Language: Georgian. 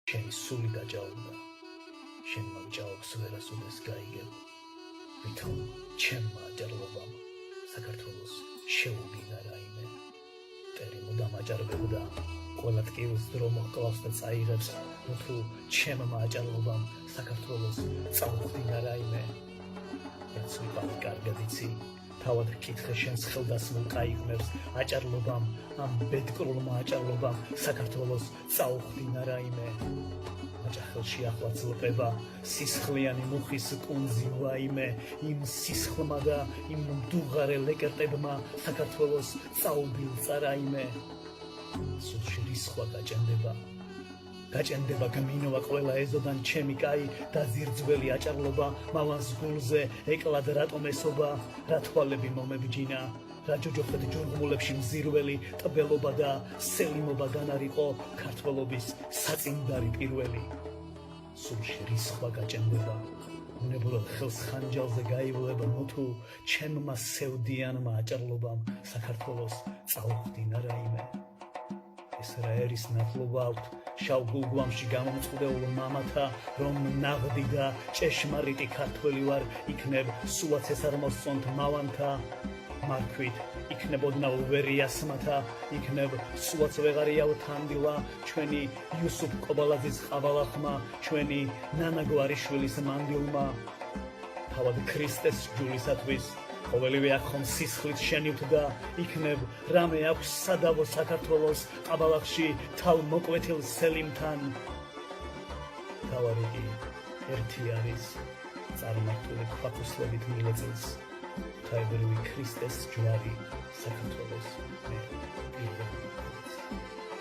ჩემი სული დაჭაობდა შენმა ჭაობს ვერასოდეს გაიგებ ვითომ ჩემმა აჭარლობამ საქართველოს შეუგინა რაიმე მტერი მუდამ აჭარბებდა ყველა ტკივილს დრო მოჰკლავს და წაიღებს თუ ჩემმა აჭარლობამ საქართველოს წაუხდინა რაიმე რაც ვიყავი კარგად იცი თავად კითხე შენს ხელდასმულ კაიგნებს აჭარლობამ ამ ბედკრულმა აჭარლობამ საქართველოს წაუხდინა რაიმე აჭახელში ახლა ძლყება სისხლიანი მუხის კუნძი ვაიმე იმ სისხლმა და იმ მდუღარე ლეკერტებმა საქართველოს წაუბილწა რაიმე სულში რისხვა გაჭენდება გმინოვა ყველა ეზოდან ჩემი კაი დაზირძველი აჭარლობა მავანს გულზე ეკლად რატომ ესობა რა თვალები მომებჯინა რა ჯოჯოხეთ ჯურღმულებში მზირველი ტბელობა და სელიმობა განარიყო ქართველობის საწინდარი პირველი სულში რისხვა გაჭენდება უნებურად ხელს ხანჯალზე გაივლება თუ ჩემმა სევდიანმა აჭარლობამ საქართველოს წაუხდინა რაიმე ეს რა ერის ნათლობა აქვთ შავ გულგვამში გამომწყდეულ მამათა რომ ნაღდი და ჭეშმარიტი ქართველი ვარ იქნებ სულაც ეს არ მოსწონთ მავანთა მარქვით იქნებოდნა ოვერიასმათა იქნებ სულაც ვეღარიაო თანდილა ჩვენი იუსუფ კობალაძის ყავალახმა ჩვენი ნანა გვარიშვილის მანდილმა თავად ქრისტეს ჯულისათვის ყოველივე აქ ხომ სისხლით შენივთ და იქნებ რამე აქვს სადავო საქართველოს ყაბალახში თავ მოკვეთილ სელიმთან თავარი კი ერთი არის წარმართული ქვაკუსლებით მილეწილს ღვთაებრივი ქრისტეს ჯვარი საქართველოს მე პირველი